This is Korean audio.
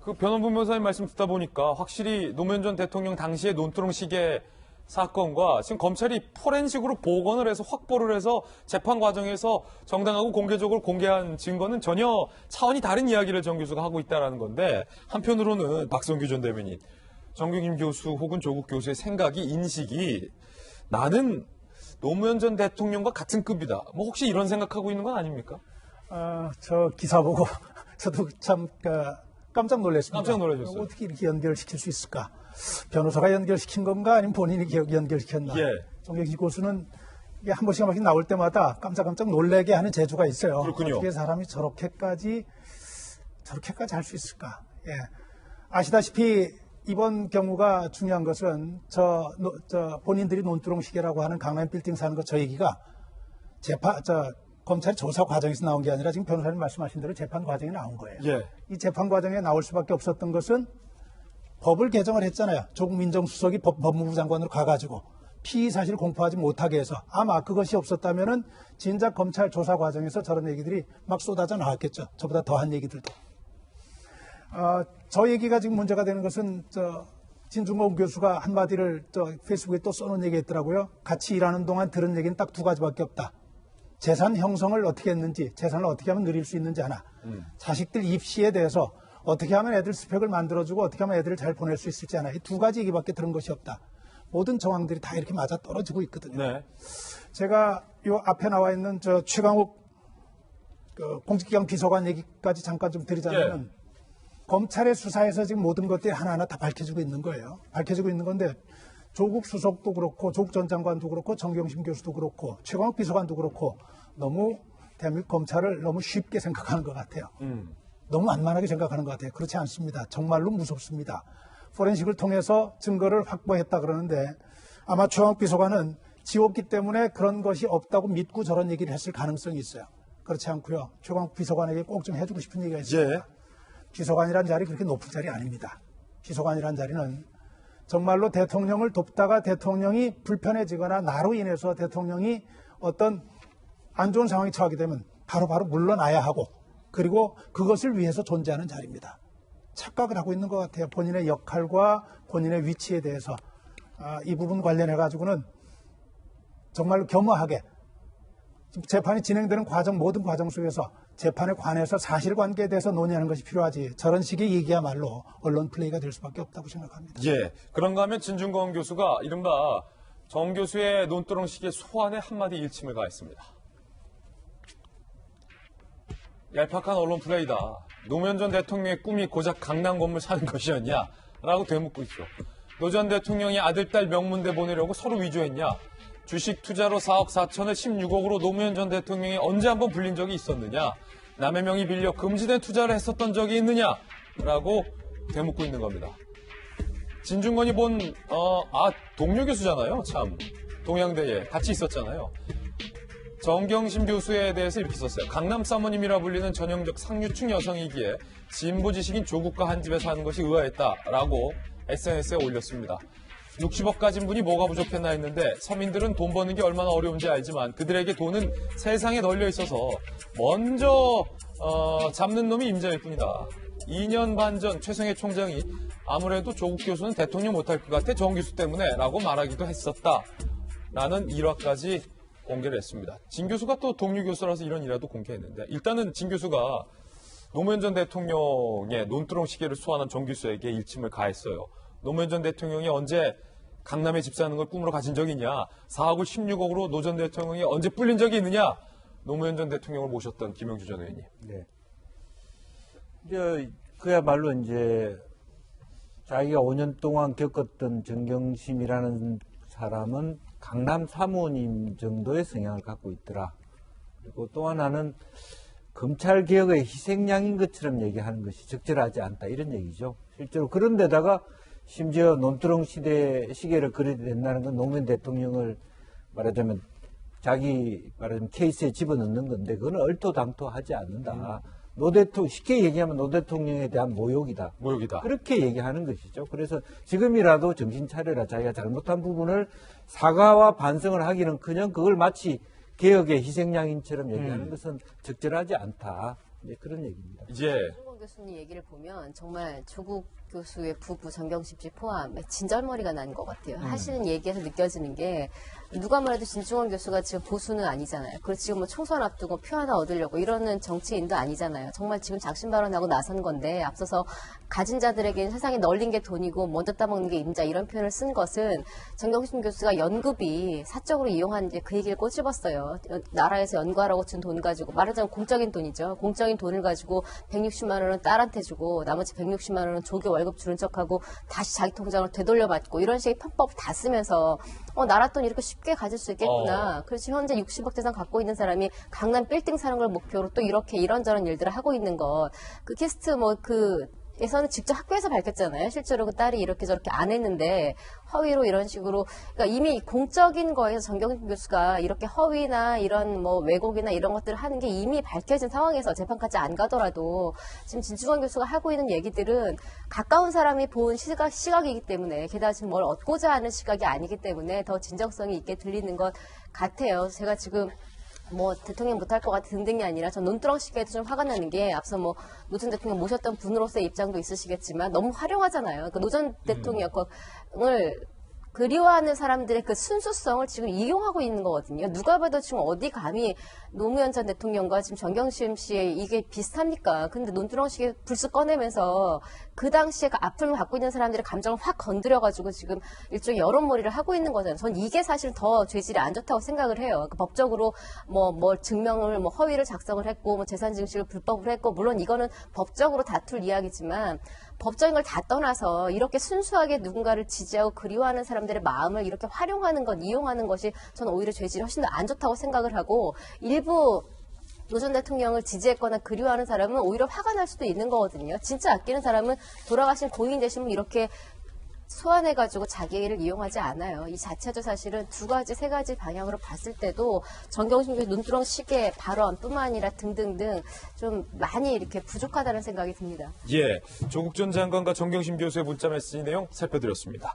그 변호부 변호사님 말씀 듣다 보니까 확실히 노무현 전 대통령 당시의 논두렁 시계 사건과 지금 검찰이 포렌식으로 복원을 해서 확보를 해서 재판 과정에서 정당하고 공개적으로 공개한 증거는 전혀 차원이 다른 이야기를 정 교수가 하고 있다는 건데, 한편으로는 박성규 전 대변인, 정경심 교수 혹은 조국 교수의 생각이, 인식이 나는 노무현 전 대통령과 같은 급이다. 뭐 혹시 이런 생각하고 있는 건 아닙니까? 저 기사 보고 저도 참 깜짝 놀랐습니다. 깜짝 놀라셨어요. 어떻게 이렇게 연결시킬 수 있을까? 변호사가 연결시킨 건가 아니면 본인이 연결시켰나? 예. 정경심 교수는 이게 한 번씩 한 번씩 나올 때마다 깜짝깜짝 놀래게 하는 재주가 있어요. 그렇군요. 어떻게 사람이 저렇게까지 할 수 있을까? 예. 아시다시피 이번 경우가 중요한 것은 본인들이 논두렁 시계라고 하는 강남 빌딩 사는 거 저 얘기가 검찰 조사 과정에서 나온 게 아니라 지금 변호사님 말씀하신 대로 재판 과정에 나온 거예요. 예. 이 재판 과정에 나올 수밖에 없었던 것은 법을 개정을 했잖아요. 조국 민정수석이 법무부 장관으로 가가지고 피의 사실 공표하지 못하게 해서 아마 그것이 없었다면은 진작 검찰 조사 과정에서 저런 얘기들이 막 쏟아져 나왔겠죠. 저보다 더한 얘기들도. 저 얘기가 지금 문제가 되는 것은 진중권 교수가 한마디를 페이스북에 또 써놓은 얘기 있더라고요. 같이 일하는 동안 들은 얘기는 딱 두 가지밖에 없다. 재산 형성을 어떻게 했는지, 재산을 어떻게 하면 누릴 수 있는지 하나. 자식들 입시에 대해서 어떻게 하면 애들 스펙을 만들어주고 어떻게 하면 애들을 잘 보낼 수 있을지 하나. 이 두 가지 얘기밖에 들은 것이 없다. 모든 정황들이 다 이렇게 맞아 떨어지고 있거든요. 네. 제가 요 앞에 나와 있는 최강욱 공직기강 비서관 얘기까지 잠깐 좀 드리자면 검찰의 수사에서 지금 모든 것들이 하나하나 다 밝혀지고 있는 거예요. 밝혀지고 있는 건데 조국 수석도 그렇고 조국 전 장관도 그렇고 정경심 교수도 그렇고 최강욱 비서관도 그렇고 너무 대한민국 검찰을 너무 쉽게 생각하는 것 같아요. 너무 만만하게 생각하는 것 같아요. 그렇지 않습니다. 정말로 무섭습니다. 포렌식을 통해서 증거를 확보했다 그러는데 아마 최강욱 비서관은 지웠기 때문에 그런 것이 없다고 믿고 저런 얘기를 했을 가능성이 있어요. 그렇지 않고요. 최강욱 비서관에게 꼭 좀 해주고 싶은 얘기가 있습니다. 예. 비서관이란 자리 그렇게 높은 자리 아닙니다. 비서관이란 자리는 정말로 대통령을 돕다가 대통령이 불편해지거나 나로 인해서 대통령이 어떤 안 좋은 상황에 처하게 되면 바로바로 물러나야 하고 그리고 그것을 위해서 존재하는 자리입니다. 착각을 하고 있는 것 같아요. 본인의 역할과 본인의 위치에 대해서 이 부분 관련해 가지고는 정말로 겸허하게 재판이 진행되는 모든 과정 속에서 재판에 관해서 사실관계에 대해서 논의하는 것이 필요하지 저런 식의 얘기야말로 언론 플레이가 될 수밖에 없다고 생각합니다. 예. 그런가 하면 진중권 교수가 이른바 정 교수의 논두렁 시계 소환에 한마디 일침을 가했습니다. 얄팍한 언론 플레이다. 노무현 전 대통령의 꿈이 고작 강남 건물 사는 것이었냐? 라고 되묻고 있죠. 노 전 대통령이 아들, 딸 명문대 보내려고 서로 위조했냐? 주식 투자로 4억 4천을 16억으로 노무현 전 대통령이 언제 한번 불린 적이 있었느냐? 남의 명의 빌려 금지된 투자를 했었던 적이 있느냐? 라고 되묻고 있는 겁니다. 진중권이 동료 교수잖아요. 참. 동양대에 같이 있었잖아요. 정경심 교수에 대해서 이렇게 썼어요. 강남 사모님이라 불리는 전형적 상류층 여성이기에 진보 지식인 조국과 한 집에 사는 것이 의아했다라고 SNS에 올렸습니다. 60억 가진 분이 뭐가 부족했나 했는데 서민들은 돈 버는 게 얼마나 어려운지 알지만 그들에게 돈은 세상에 널려 있어서 먼저 잡는 놈이 임자일 뿐이다. 2년 반 전 최성해 총장이 아무래도 조국 교수는 대통령 못할 것 같아 정 교수 때문에 라고 말하기도 했었다라는 일화까지 공개를 했습니다. 진 교수가 또 동료 교수라서 이런 일화도 공개했는데 일단은 진 교수가 노무현 전 대통령의 논두렁 시계를 소환한 정 교수에게 일침을 가했어요. 노무현 전 대통령이 언제 강남에 집 사는 걸 꿈으로 가진 적이 있냐? 4억을 16억으로 노 전 대통령이 언제 불린 적이 있느냐? 노무현 전 대통령을 모셨던 김영주 전 의원님. 네. 그야말로 이제 자기가 5년 동안 겪었던 정경심이라는 사람은 강남 사모님 정도의 성향을 갖고 있더라. 그리고 또 하나는 검찰 개혁의 희생양인 것처럼 얘기하는 것이 적절하지 않다 이런 얘기죠. 실제로 그런 데다가 심지어 논두렁 시계를 그려야 된다는 건 노무현 대통령을 말하자면 자기 말하자면 케이스에 집어넣는 건데 그건 얼토당토하지 않는다. 쉽게 얘기하면 노 대통령에 대한 모욕이다. 그렇게 얘기하는 것이죠. 그래서 지금이라도 정신 차려라. 자기가 잘못한 부분을 사과와 반성을 하기는커녕 그걸 마치 개혁의 희생양인처럼 얘기하는 것은 적절하지 않다. 그런 얘기입니다. 이제 교수님 얘기를 보면 정말 조국 교수의 부부 정경심 씨 포함 진절머리가 난 것 같아요. 하시는 얘기에서 느껴지는 게 누가 말해도 진중권 교수가 지금 보수는 아니잖아요. 그리고 지금 뭐 총선 앞두고 표 하나 얻으려고 이러는 정치인도 아니잖아요. 정말 지금 작심 발언하고 나선 건데 앞서서 가진 자들에게는 세상에 널린 게 돈이고 먼저 따먹는 게 임자 이런 표현을 쓴 것은 정경심 교수가 연급이 사적으로 이용한 이제 그 얘기를 꼬집었어요. 나라에서 연구하라고 준 돈 가지고 말하자면 공적인 돈이죠. 공적인 돈을 가지고 160만 원은 딸한테 주고 나머지 160만 원은 조교 월급 주는 척하고 다시 자기 통장으로 되돌려받고 이런 식의 편법을 다 쓰면서 나라 돈 이렇게 쉽게 가질 수 있겠구나. 그렇지 현재 60억 재산 갖고 있는 사람이 강남 빌딩 사는 걸 목표로 또 이렇게 이런저런 일들을 하고 있는 것. 그 키스트 에서는 직접 학교에서 밝혔잖아요. 실제로 그 딸이 이렇게 저렇게 안 했는데 허위로 이런 식으로 그러니까 이미 공적인 거에서 정경심 교수가 이렇게 허위나 이런 뭐 왜곡이나 이런 것들을 하는 게 이미 밝혀진 상황에서 재판까지 안 가더라도 지금 진중권 교수가 하고 있는 얘기들은 가까운 사람이 본 시각이기 때문에 게다가 지금 뭘 얻고자 하는 시각이 아니기 때문에 더 진정성이 있게 들리는 것 같아요. 제가 지금 대통령 못할 것 같아 등등이 아니라 전 논두렁식에도 좀 화가 나는 게 앞서 노 전 대통령 모셨던 분으로서의 입장도 있으시겠지만 너무 활용하잖아요. 노 전 대통령을 그리워하는 사람들의 그 순수성을 지금 이용하고 있는 거거든요. 누가 봐도 지금 어디 감히 노무현 전 대통령과 지금 정경심 씨의 이게 비슷합니까? 근데 논두렁식에 불쑥 꺼내면서 그 당시에 그 아픔을 갖고 있는 사람들의 감정을 확 건드려가지고 지금 일종의 여론몰이를 하고 있는 거잖아요. 전 이게 사실 더 죄질이 안 좋다고 생각을 해요. 법적으로 증명을 허위를 작성을 했고 재산 증식을 불법으로 했고 물론 이거는 법적으로 다툴 이야기지만 법적인 걸 다 떠나서 이렇게 순수하게 누군가를 지지하고 그리워하는 사람들의 마음을 이렇게 활용하는 것, 이용하는 것이 저는 오히려 죄질이 훨씬 더 안 좋다고 생각을 하고 일부 노 전 대통령을 지지했거나 그리워하는 사람은 오히려 화가 날 수도 있는 거거든요. 진짜 아끼는 사람은 돌아가신 고인 되신 분 이렇게 소환해가지고 자기 일을 이용하지 않아요. 이 자체도 사실은 두 가지, 세 가지 방향으로 봤을 때도 정경심 교수 눈두렁 시계 발언뿐만 아니라 등등등 좀 많이 이렇게 부족하다는 생각이 듭니다. 조국 전 장관과 정경심 교수의 문자 메시지 내용 살펴드렸습니다.